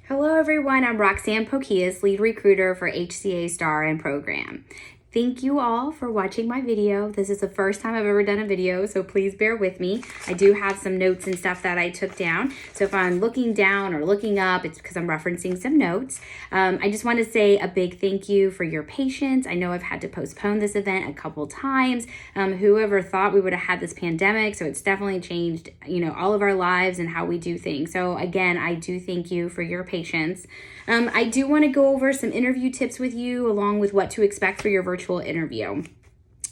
Hello everyone, I'm Roxanne Pokias, lead recruiter for HCA StaRN program. Thank you all for watching my video. This is the first time I've ever done a video, so please bear with me. I do have some notes and stuff that I took down. So if I'm looking down or looking up, it's because I'm referencing some notes. I just want to say a big thank you for your patience. I know I've had to postpone this event a couple times. Whoever thought we would have had this pandemic, so it's definitely changed, all of our lives and how we do things. So again, I do thank you for your patience. I do want to go over some interview tips with you along with what to expect for your virtual interview.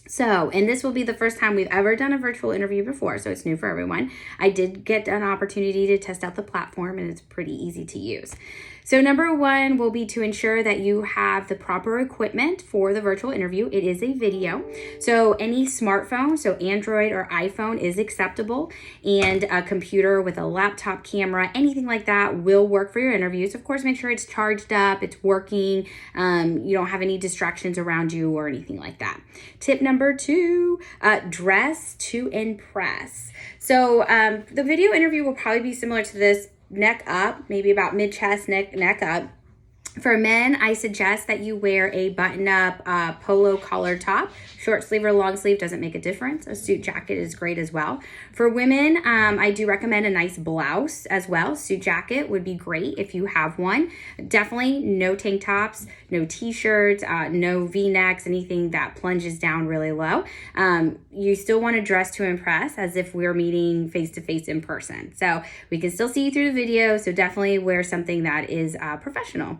So, and this will be the first time we've ever done a virtual interview before, so it's new for everyone. I did get an opportunity to test out the platform and it's pretty easy to use. So number one will be to ensure that you have the proper equipment for the virtual interview. It is a video. So any smartphone, so Android or iPhone is acceptable, and a computer with a laptop camera, anything like that will work for your interviews. Of course, make sure it's charged up, it's working, you don't have any distractions around you or anything like that. Tip number two, dress to impress. So the video interview will probably be similar to this, neck up, maybe about mid-chest, neck up. For men, I suggest that you wear a button-up polo collar top. Short sleeve or long sleeve doesn't make a difference. A suit jacket is great as well. For women, I do recommend a nice blouse as well. Suit jacket would be great if you have one. Definitely no tank tops, no t-shirts, no v-necks, anything that plunges down really low. You still want to dress to impress as if we're meeting face-to-face in person. So we can still see you through the video, so definitely wear something that is professional.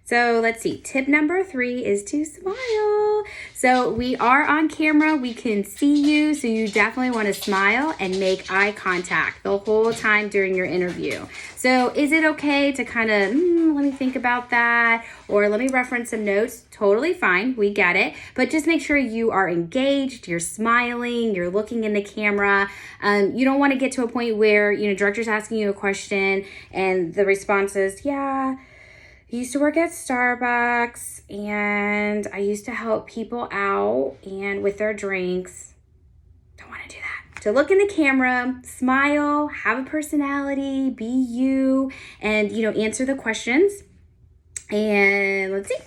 So let's see, tip number three is to smile. So we are on camera, we can see you, so you definitely want to smile and make eye contact the whole time during your interview. So is it okay to kind of, let me think about that, or let me reference some notes? Totally fine, we get it, but just make sure you are engaged, you're smiling, you're looking in the camera. You don't want to get to a point where, director's asking you a question and the response is, yeah, I used to work at Starbucks and I used to help people out and with their drinks. Don't want to do that. So look in the camera, smile, have a personality, be you, and answer the questions. And let's see,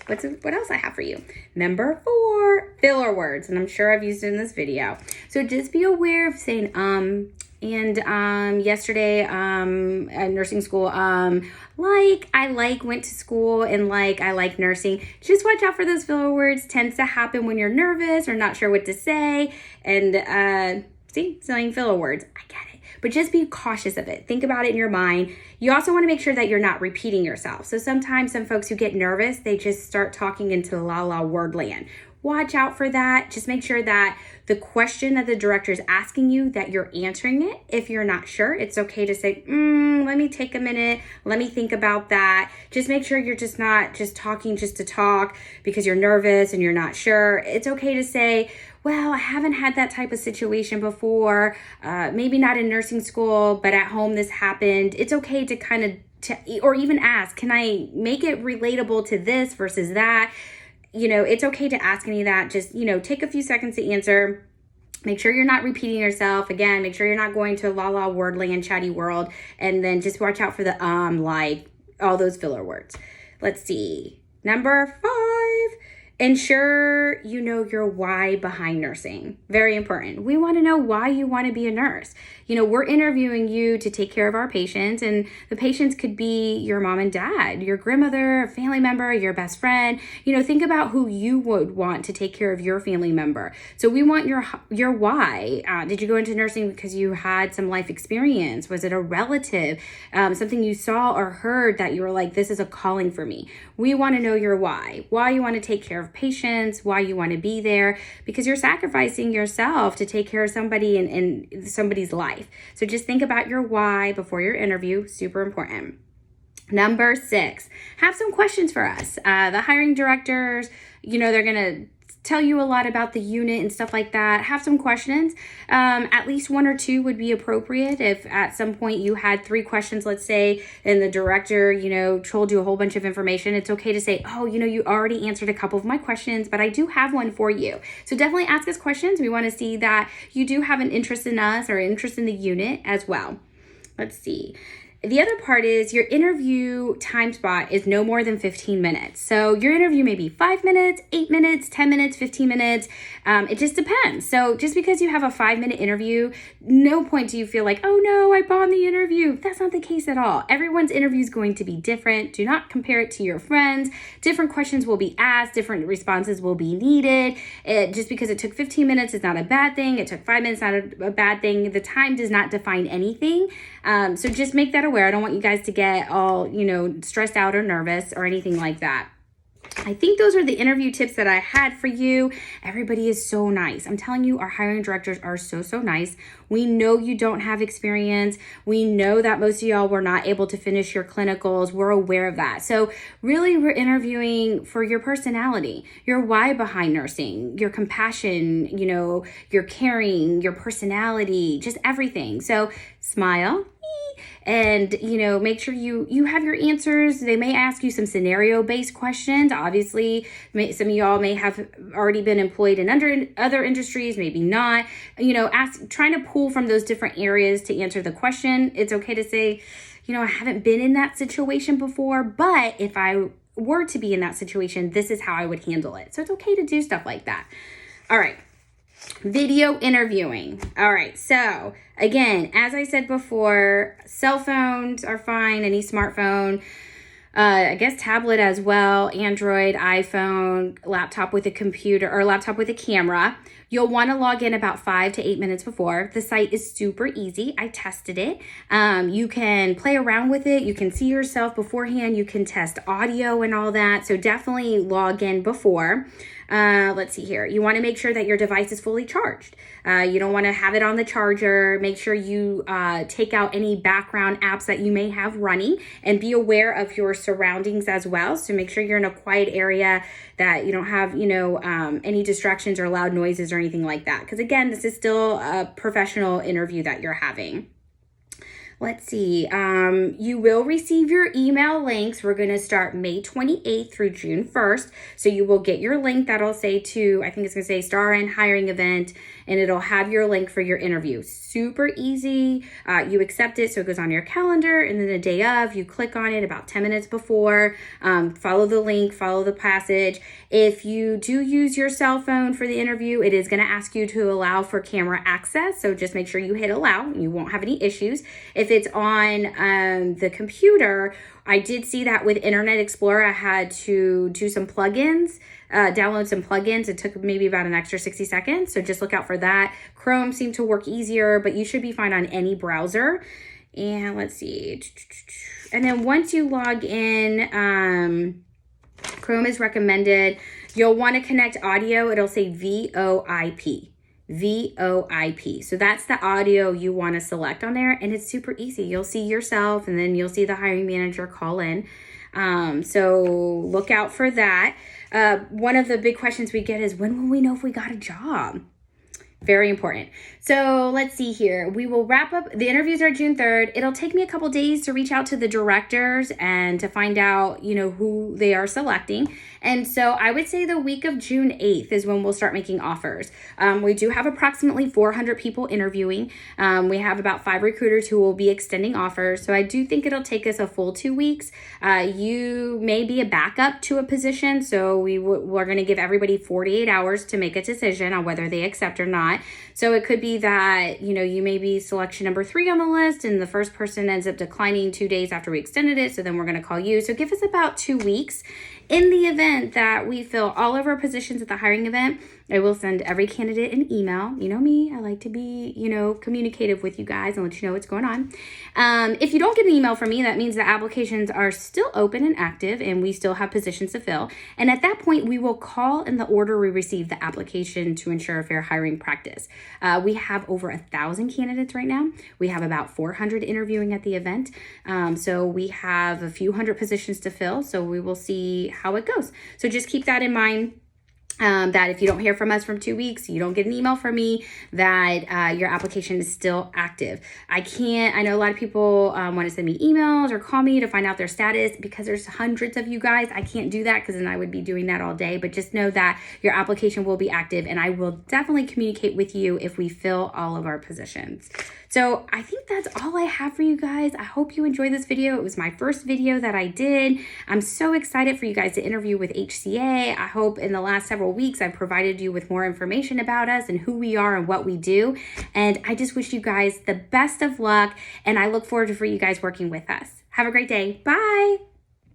what else I have for you. Number 4, filler words, and I'm sure I've used it in this video. So just be aware of saying and yesterday at nursing school, I went to school, and I like nursing. Just watch out for those filler words. Tends to happen when you're nervous or not sure what to say, and saying filler words. I get it, but just be cautious of it. Think about it in your mind. You also want to make sure that you're not repeating yourself. So sometimes some folks who get nervous, they just start talking into la word land. Watch out for that. Just make sure that the question that the director is asking you, that you're answering it. If you're not sure, it's okay to say, let me take a minute. Let me think about that. Just make sure you're just not just talking just to talk because you're nervous and you're not sure. It's okay to say, well, I haven't had that type of situation before. Maybe not in nursing school, but at home this happened. It's okay to or even ask, can I make it relatable to this versus that? It's okay to ask any of that. Just, take a few seconds to answer. Make sure you're not repeating yourself. Again, make sure you're not going to la word land, chatty world. And then just watch out for the all those filler words. Let's see. Number 5. Ensure you know your why behind nursing. Very important. We want to know why you want to be a nurse. We're interviewing you to take care of our patients, and the patients could be your mom and dad, your grandmother, a family member, your best friend. Think about who you would want to take care of your family member. So we want your why. Did you go into nursing because you had some life experience? Was it a relative? Something you saw or heard that you were like, this is a calling for me. We want to know your why you want to take care of patients, why you want to be there, because you're sacrificing yourself to take care of somebody in somebody's life. So just think about your why before your interview. Super important. Number 6, have some questions for us. The hiring directors, they're going to tell you a lot about the unit and stuff like that. Have some questions. At least 1 or 2 would be appropriate. If at some point you had 3 questions, let's say, and the director, told you a whole bunch of information, it's okay to say, you already answered a couple of my questions, but I do have one for you. So definitely ask us questions. We want to see that you do have an interest in us or interest in the unit as well. Let's see. the other part is your interview time spot is no more than 15 minutes. So your interview may be 5 minutes, 8 minutes, 10 minutes, 15 minutes. It just depends. So just because you have a 5-minute interview, no point do you feel like, oh no, I bombed the interview. That's not the case at all. Everyone's interview is going to be different. Do not compare it to your friends. Different questions will be asked. Different responses will be needed. Just because it took 15 minutes is not a bad thing. It took 5 minutes, not a bad thing. The time does not define anything. So just make that aware. I don't want you guys to get all, stressed out or nervous or anything like that. I think those are the interview tips that I had for you. Everybody is so nice. I'm telling you, our hiring directors are so, so nice. We know you don't have experience. We know that most of y'all were not able to finish your clinicals. We're aware of that. So really, we're interviewing for your personality, your why behind nursing, your compassion, your caring, your personality, just everything. So smile. And, make sure you have your answers. They may ask you some scenario-based questions. Obviously, some of y'all may have already been employed in other industries, maybe not. Trying to pull from those different areas to answer the question. It's okay to say, I haven't been in that situation before, but if I were to be in that situation, this is how I would handle it. So it's okay to do stuff like that. All right. Video interviewing. All right. So again, as I said before, cell phones are fine. Any smartphone, I guess tablet as well, Android, iPhone, laptop with a computer or laptop with a camera. You'll want to log in about 5 to 8 minutes before. The site is super easy. I tested it. You can play around with it. You can see yourself beforehand. You can test audio and all that. So definitely log in before. Let's see here. You want to make sure that your device is fully charged. You don't want to have it on the charger. Make sure you take out any background apps that you may have running and be aware of your surroundings as well. So make sure you're in a quiet area, that you don't have, any distractions or loud noises or anything like that. Because again, this is still a professional interview that you're having. Let's see. You will receive your email links. We're going to start May 28th through June 1st. So you will get your link that'll say I think it's going to say StaRN hiring event, and it'll have your link for your interview. Super easy. You accept it, so it goes on your calendar, and then the day of, you click on it about 10 minutes before. Follow the link, follow the passage. If you do use your cell phone for the interview, it is going to ask you to allow for camera access. So just make sure you hit allow. You won't have any issues. If it's on the computer, I did see that with Internet Explorer, I had to do some plugins, download some plugins. It took maybe about an extra 60 seconds. So just look out for that. Chrome seemed to work easier, but you should be fine on any browser. And let's see. And then once you log in, Chrome is recommended. You'll want to connect audio. It'll say VoIP. VoIP. So that's the audio you want to select on there, and it's super easy. You'll see yourself, and then you'll see the hiring manager call in. So look out for that. One of the big questions we get is, when will we know if we got a job? Very important. So let's see here. We will wrap up. The interviews are June 3rd. It'll take me a couple days to reach out to the directors and to find out, who they are selecting. And so I would say the week of June 8th is when we'll start making offers. We do have approximately 400 people interviewing. We have about 5 recruiters who will be extending offers. So I do think it'll take us a full 2 weeks. You may be a backup to a position. So we're going to give everybody 48 hours to make a decision on whether they accept or not. So it could be that, you may be selection number 3 on the list, and the first person ends up declining 2 days after we extended it. So then we're going to call you. So give us about 2 weeks. In the event that we fill all of our positions at the hiring event, I will send every candidate an email. You know me, I like to be, communicative with you guys and let you know what's going on. If you don't get an email from me, that means the applications are still open and active, and we still have positions to fill. And at that point, we will call in the order we receive the application to ensure a fair hiring practice. We have over 1,000 candidates right now. We have about 400 interviewing at the event. So we have a few hundred positions to fill. So we will see how it goes. So just keep that in mind. That if you don't hear from us from 2 weeks, you don't get an email from me, that your application is still active. I know a lot of people want to send me emails or call me to find out their status. Because there's hundreds of you guys, I can't do that, because then I would be doing that all day. But just know that your application will be active, and I will definitely communicate with you if we fill all of our positions. So I think that's all I have for you guys. I hope you enjoyed this video. It was my first video that I did. I'm so excited for you guys to interview with HCA. I hope in the last several weeks I've provided you with more information about us and who we are and what we do. And I just wish you guys the best of luck, and I look forward to for you guys working with us. Have a great day. Bye.